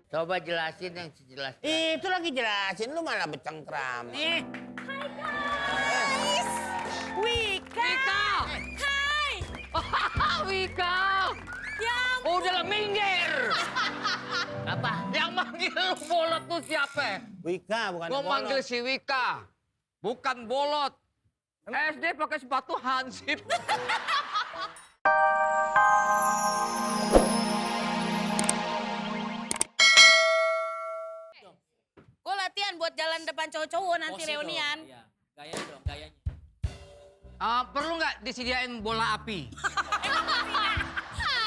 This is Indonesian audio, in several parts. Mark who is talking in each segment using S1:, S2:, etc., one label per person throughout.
S1: Coba jelasin yang sejelas.
S2: Itu lagi jelasin, lu malah becengkram.
S1: Nih.
S3: Hai guys. Wika. Hai.
S4: Wika.
S3: Yang
S4: Udah lah minggir.
S1: Apa?
S4: Yang manggil lu bolot tuh siapa?
S2: Wika bukan
S4: Gua
S2: bolot.
S4: manggil si Wika. Bukan bolot. SD pakai sepatu hansip.
S3: gue latihan buat jalan depan cowok-cowok nanti reunian.
S5: Iya, gaya dong, gayanya.
S4: Perlu nggak disediain bola api?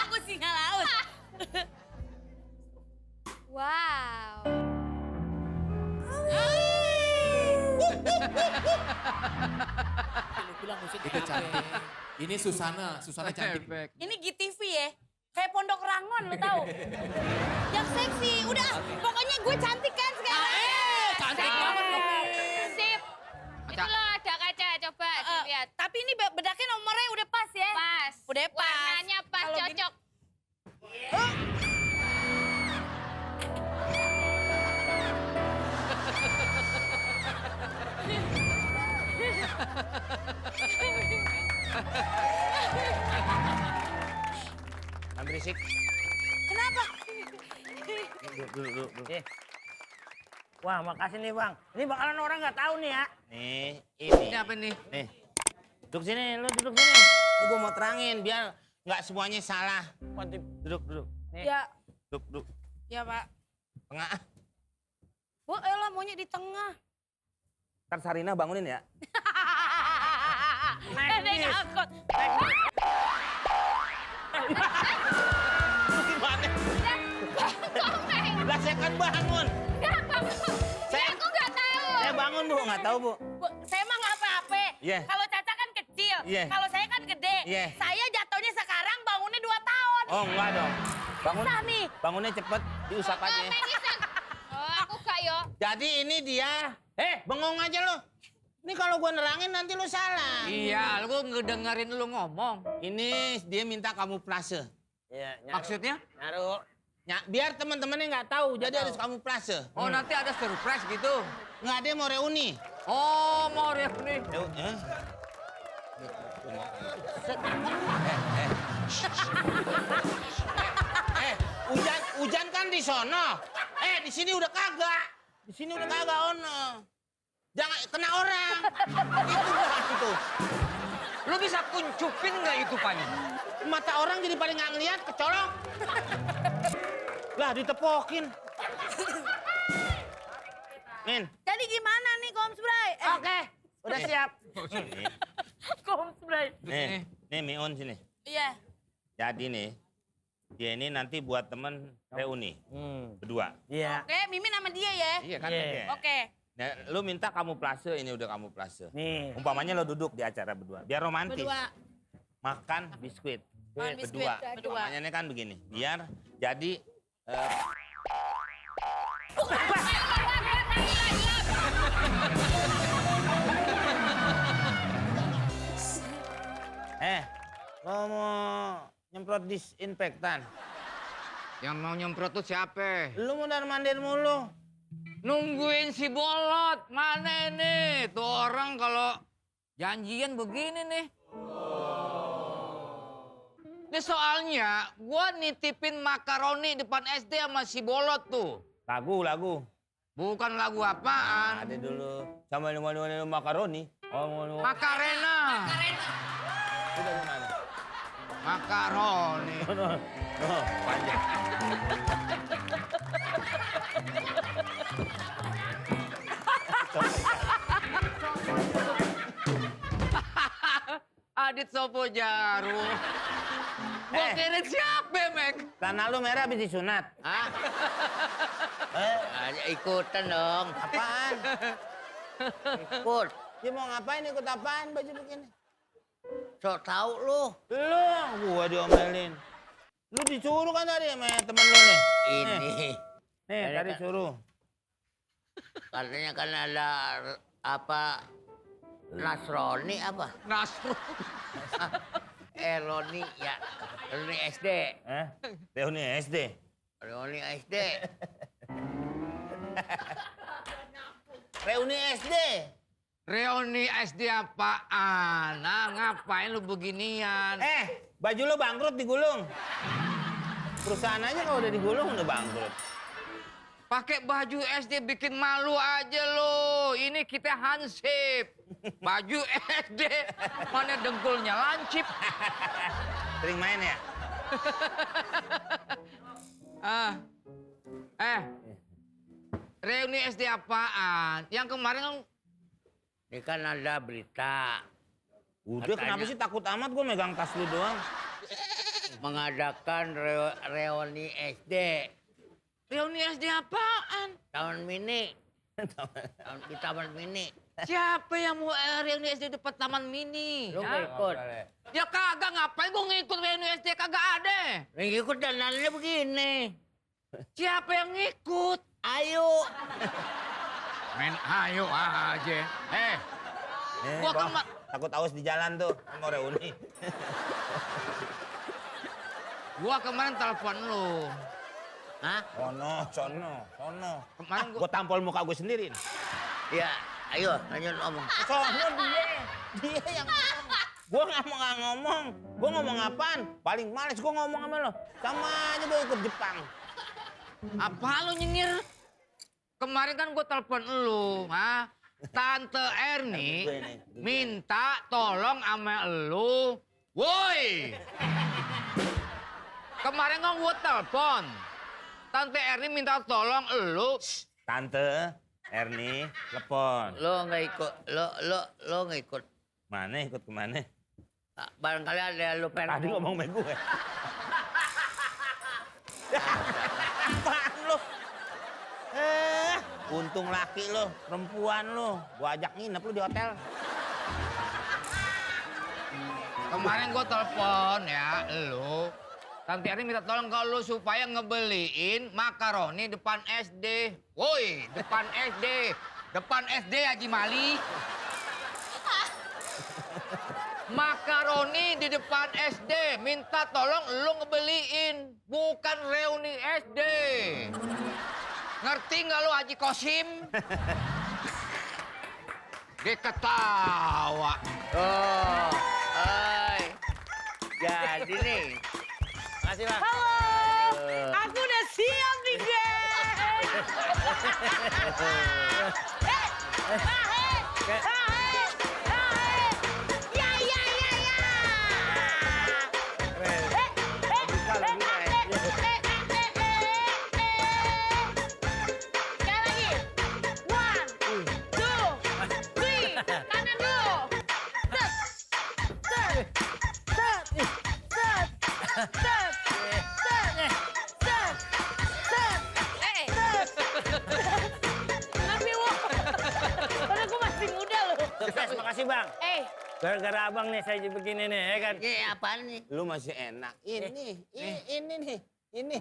S3: Aku singa laut.
S6: Wow.
S5: Lu bilang musik
S7: Itu cantik. Ini Susana cantik.
S4: Efek.
S3: Ini GTV ya. Kayak Pondok Rangon lo tau. Yang seksi. Udah pokoknya gue cantik kan sekarang.
S5: cantik banget loh.
S6: Sip. Itu loh ada kaca, coba dilihat.
S3: Tapi ini bedaknya nomornya udah pas ya.
S6: Pas.
S3: Udah pas.
S6: Warnanya pas,
S3: Kalau gini-
S6: cocok.
S2: Jangan berisik.
S3: Kenapa?
S2: Duduk.
S1: Wah, makasih nih Bang. Ini bakalan orang nggak tahu nih ya.
S2: Nih,
S4: Ini
S2: ini.
S4: apa nih?
S2: Nih. Duduk sini, lu duduk sini. Lu gua mau terangin biar nggak semuanya salah. Duduk.
S1: Nih.
S3: Ya,
S2: Duduk.
S3: ya Pak.
S2: Tengah.
S3: Wah, elah maunya di tengah.
S2: Ntar Sarina bangunin ya.
S3: Naik angkot.
S2: Lu gimana? Lah saya kan bangun.
S6: Aku nggak tahu.
S2: Saya bangun Bu, nggak tahu Bu.
S3: Saya mah nggak apa-apa.
S2: Iya.
S3: Kalau Caca kan kecil.
S2: Iya.
S3: Kalau saya kan gede.
S2: Iya.
S3: Saya jatuhnya sekarang bangunnya 2 tahun.
S2: Oh enggak dong. Bangun.
S3: Susah nih.
S2: Bangunnya cepet, diusap aja.
S6: Oh, aku gak yo.
S2: Jadi ini dia. Bengong aja lo. Ini kalau gua nerangin nanti lu salah.
S4: Iya, lu ngedengerin lu ngomong.
S2: Ini dia minta kamuflase.
S1: Iya,
S4: Maksudnya?
S1: Nyaru.
S2: Biar teman-temannya nggak tahu, jadi harus kamuflase.
S4: Oh, nanti ada surprise gitu.
S2: Nggak, dia mau reuni.
S4: Oh, mau reuni.
S2: Hujan kan di sono. Di sini udah kagak. Di sini udah kagak ono. Jangan kena orang. Itu tuh.
S4: Lu bisa kuncupin nggak itu, Pan?
S2: Mata orang jadi paling nggak ngeliat, kecolok. Lah ditepokin. Min.
S3: Jadi gimana nih Koms Bray?
S1: Oke, udah siap.
S3: Koms Bray.
S2: Nih Mion sini.
S3: Iya.
S2: Jadi nih, dia ini nanti buat temen reuni. Berdua.
S1: Iya.
S3: Oke, Mimin sama dia ya.
S2: Iya kan?
S1: Iya.
S2: Iya.
S3: Oke.
S2: Nah, lu minta kamuflase, ini udah kamuflase.
S1: Nih.
S2: Umpamanya lo duduk di acara berdua, biar romantis.
S3: Berdua.
S2: Makan biskuit.
S3: Makan biskuit, berdua.
S2: Umpamanya ini kan begini, biar jadi... lo mau nyemprot disinfektan.
S4: Yang mau nyemprot tuh siapa?
S2: Lu mondar-mandir mulu.
S4: Nungguin si bolot. Mana ini? Tuh orang kalau janjian begini nih. Ini soalnya gua nitipin makaroni depan SD sama si bolot tuh.
S2: Lagu.
S4: Bukan lagu apaan.
S2: Ada dulu. Sama lu makaroni. Oh,
S4: Makarena.
S2: Udah gimana?
S4: Makaroni.
S2: Panjang.
S4: Adit Sopo Jaru. Gua kira siapa, Mek?
S2: Tanah lu merah habis disunat.
S1: Hah? Ikutan dong.
S2: Apaan?
S1: Ikut.
S2: Dia mau ngapain ikut apaan baju begini?
S1: Sok tahu lu.
S2: Lu, gua diomelin. Lu disuruh kan tadi sama temen lu nih.
S1: Ini.
S2: Nih,
S1: Ada
S2: tadi
S1: kan?
S2: suruh.
S1: Katanya kan ada apa Nasroni apa?
S4: Nasru.
S1: Roni ya. Roni SD.
S2: Reuni SD.
S1: Roni SD.
S2: Reuni SD.
S4: Reuni SD apaan? Nah, ngapain lu beginian?
S2: Baju lo bangkrut digulung. Perusahaan aja kalau udah digulung udah bangkrut.
S4: Pakai baju SD bikin malu aja lo. Ini kita hansip. Baju SD. Mana dengkulnya lancip.
S2: Sering main ya?
S4: Reuni SD apaan? Yang kemarin kan
S1: Ini kan ada berita
S2: Udah kenapa sih takut amat gue megang tas lu doang.
S1: mengadakan reuni SD
S4: reuni SD apaan?
S1: Taman Mini. Di Taman Mini.
S4: Siapa yang mau reuni SD depan Taman Mini?
S1: Lu
S4: Hah?
S1: nggak ikut?
S4: Ya kagak, ngapain gue ngikut reuni SD? Kagak ada.
S1: Yang ikut dandanannya begini.
S4: Siapa yang ngikut?
S1: Ayo.
S4: Main ayo aja. Gua
S2: Bang,
S4: kema-
S2: takut aus di jalan tuh, mau reuni.
S4: Gua kemarin telepon lu.
S1: Hah?
S2: Sono.
S4: Kemarin
S2: Gue tampol muka gue sendiri.
S1: Ya, ayo lanjut ngomong.
S2: Sono dia yang ngomong. Gue nggak ngomong. Gue ngomong apaan? Paling males gue ngomong sama lo. Sama aja gue ikut Jepang.
S4: Apa lu nyengir? Kemarin kan gue telepon lu, ha? Tante Erni minta tolong sama lu. Woi! Kemarin kan gue telepon. Tante Erni minta tolong lu.
S2: Tante Erni telepon.
S1: Lo nggak ikut, lo nggak ikut.
S2: Mana ikut kemana?
S1: Barangkali ada lu pengen
S2: Tadi ngomong sama gue. Apaan lo? Untung laki lo, perempuan lo. Gue ajak nginep lo di hotel.
S4: Kemarin gue telepon ya, lu. Tante Erni minta tolong ke lu supaya ngebeliin makaroni depan SD. Woi, depan SD. Depan SD Haji Mali. Makaroni di depan SD. Minta tolong lu ngebeliin. Bukan reuni SD. Ngerti nggak lu Haji Kosim? Dia ketawa.
S1: Oh, jadi nih.
S2: Makasih bang.
S3: Halo, aku udah siap nih, guys.
S6: Sekali lagi. 1, 2, 3. Kanan dulu.
S3: Nanti wo. Padahal gue masih muda loh.
S1: Sukses, makasih bang. Gara-gara abang nih saya jadi begini nih, ya kan?
S3: Ini apaan nih?
S2: Lu masih enak. Ini nih. Ini.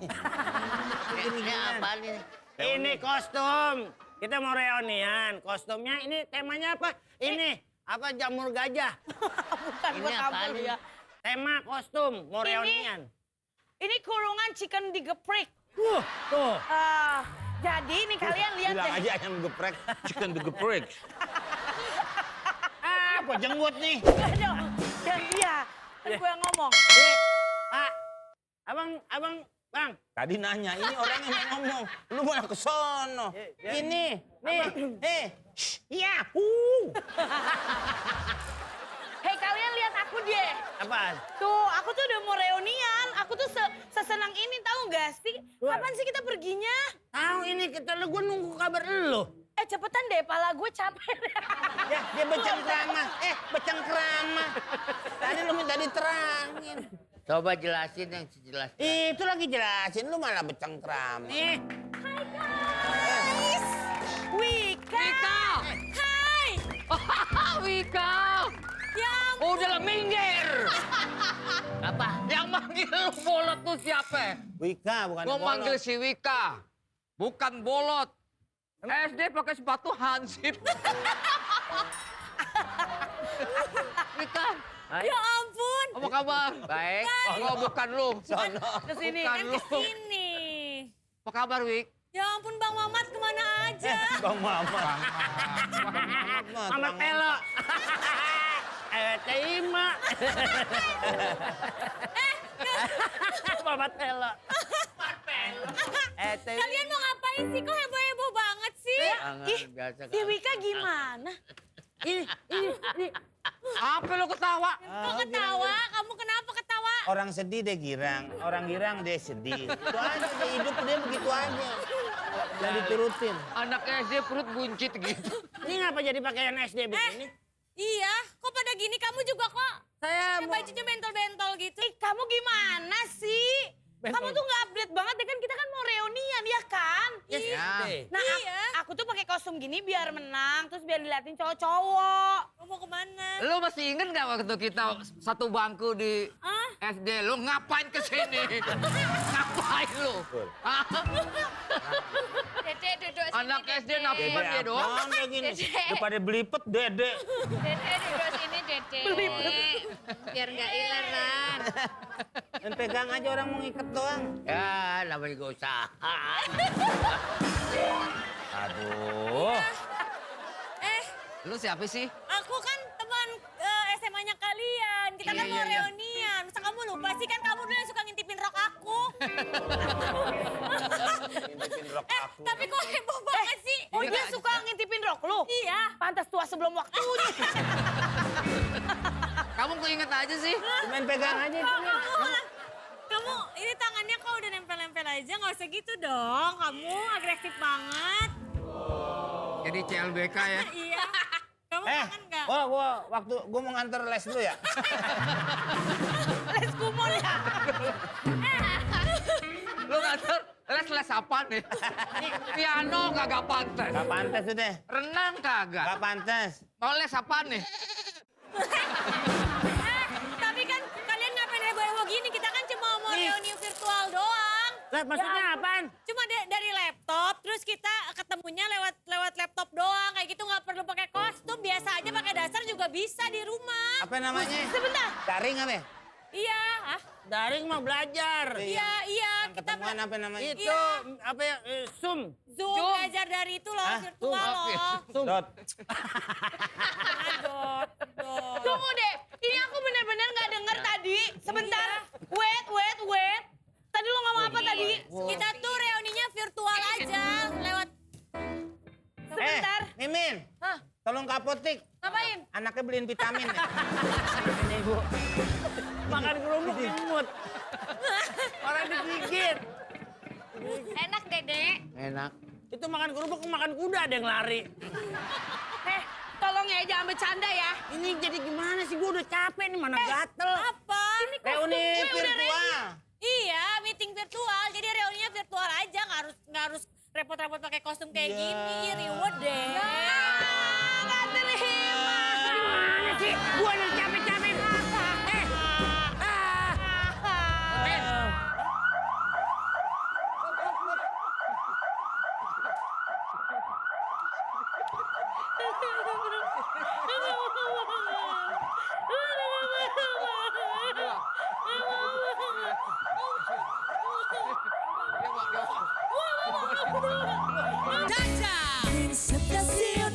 S3: Ini apaan nih?
S1: Ini kostum. Kita mau reunian. Kostumnya ini temanya apa? Ini apa jamur gajah.
S3: Bukan
S1: Ini
S3: buat
S1: apaan
S3: apa
S1: nih?
S3: ya?
S1: Tema kostum mau
S3: Ini-
S1: reunian.
S3: Ini kurungan chicken digeprek.
S1: Tuh.
S3: Jadi nih kalian lihat
S2: Bilang
S3: deh.
S2: aja ayam geprek, chicken geprek.
S1: Apa jenggot nih?
S3: Enggak dong. Dan dia, kan gue yang ngomong.
S1: Pak, abang, bang.
S2: Tadi nanya, ini orang yang mau ngomong. Lu malah ke sono. Ini, nih, iya,
S3: Hei kalian lihat aku deh.
S1: Apaan?
S3: Tuh, aku tuh udah mau reunian. Aku tuh sesenang ini tahu gak sih? Kapan sih kita perginya?
S1: Tahu ini kita gue nunggu kabar lu.
S3: Cepetan deh, pala gue capek.
S2: Ya, dia becengkrama. Becengkrama. Tadi lu minta diterangin.
S1: Coba jelasin yang sejelas.
S2: Itu lagi jelasin, lu malah becengkrama.
S1: Nih,
S3: Hai guys. Wika. Hai.
S4: Wika!
S3: Ya
S4: Udah lah minggir!
S1: apa?
S4: Yang manggil lu bolot tuh siapa?
S2: Wika, bukan
S4: Gua
S2: bolot.
S4: manggil si Wika. Bukan bolot. SD pakai sepatu hansip. Wika,
S3: Ya ampun.
S4: apa kabar?
S1: Baik.
S4: Oh, bukan lu.
S2: Sono.
S3: Kesini,
S4: Bukan
S3: kan
S4: lu.
S3: kesini.
S4: Apa kabar, Wik?
S3: Ya ampun Bang Mamat kemana aja?
S2: Bang Mamat.
S1: Mamat Pelo. Terima. Mamat Pelo.
S3: Kalian mau ngapain sih? Kok heboh-heboh banget sih? Ih,
S4: biasa
S3: si Wika gimana?
S1: Ini.
S4: Apa lo ketawa?
S3: Kok ketawa? Kamu kenapa ketawa?
S2: Orang sedih dia girang, orang girang dia sedih. Itu aja, dia hidup dia begitu aja. Dan diturutin.
S4: Anak SD perut buncit gitu.
S1: Ini ngapa jadi pakaian SD begini?
S3: Iya, kok pada gini kamu juga kok?
S1: Saya mau...
S3: Bajunya bentol-bentol gitu. Kamu gimana sih? Kamu tuh nggak update banget deh kan kita kan mau reunian ya kan?
S1: Yes,
S3: Iya.
S1: SD.
S3: Nah aku tuh pakai kostum gini biar menang terus biar diliatin cowok-cowok. Kamu mau kemana?
S4: Lu masih inget gak waktu kita satu bangku di SD? Lu ngapain kesini? Ngapain lu? Hah?
S6: Dede duduk sini.
S4: Anak SD
S6: Dede.
S4: napan dia doang.
S2: Apaan kayak gini?
S6: Dede.
S2: Daripada belipet, Dede.
S6: Dede duduk sini Dede. Biar nggak ileran.
S2: Dan pegang aja orang mau ngikat doang.
S4: Ya, namanya gue usaha.
S2: Aduh.
S4: Lu siapa sih?
S3: Aku kan teman SMA-nya kalian. Kita kan mau reunian. Masa kamu lupa sih kan kamu dulu yang suka ngintipin rok aku.
S2: Ngintipin rok aku.
S3: Tapi kok heboh banget sih? Oh dia suka ngintipin rok lu? Iya. Pantas tua sebelum waktunya.
S4: Kamu keinget aja sih.
S2: Main pegang aja.
S3: Kamu ini tangannya kok udah nempel-nempel aja. Nggak usah gitu dong. Kamu agresif banget.
S4: Jadi CLBK ya.
S3: Iya. Kamu kangen nggak?
S2: gua waktu gua mau nganter les dulu ya.
S3: Les kumon ya?
S4: Lu ngatur les apa nih? Piano kagak pantas.
S2: Gak pantas udah.
S4: Renang kagak.
S2: Gak pantas.
S4: Mau les apa nih?
S3: Tapi kan kalian ngapain heboh-heboh gini? Kita kan cuma mau reuni virtual doang.
S1: Lah, maksudnya apaan?
S3: Cuma dari laptop, terus kita ketemunya lewat laptop doang. Kayak gitu nggak perlu pakai kostum, biasa aja pakai dasar juga bisa di rumah.
S2: Apa namanya?
S3: Sebentar.
S2: Daring apa ya?
S3: Iya,
S1: Daring mau belajar.
S3: iya.
S2: Yang ketemuan apa namanya?
S1: Itu apa ya? Zoom.
S3: Zoom belajar dari itu loh, virtual loh.
S2: Dot.
S3: Dot.
S8: Tunggu deh, ini aku bener-bener nggak denger tadi. Sebentar, wait. Tadi lo ngomong apa tadi?
S3: Kita tuh reuninya virtual aja, lewat. Sebentar.
S2: Mimin.
S8: Hah?
S2: Tolong ke apotek.
S8: Ngapain?
S2: Anaknya beliin vitamin.
S1: Ini Ibu. Makan kerupuk imut. Orang digigit.
S6: Enak Dede.
S4: Enak.
S1: Itu makan kerupuk makan kuda ada yang lari.
S8: Tolong ya jangan bercanda ya.
S1: Ini jadi gimana sih? Gue udah capek nih, mana gatel.
S3: Apa?
S2: Reuni virtual.
S3: Iya, meeting virtual. Jadi reuninya virtual aja, nggak harus repot-repot pakai kostum kayak gini. Reward deh.
S8: Nggak terima.
S1: Gimana sih? Gue udah capek-capek.
S3: Dadah! Stasiun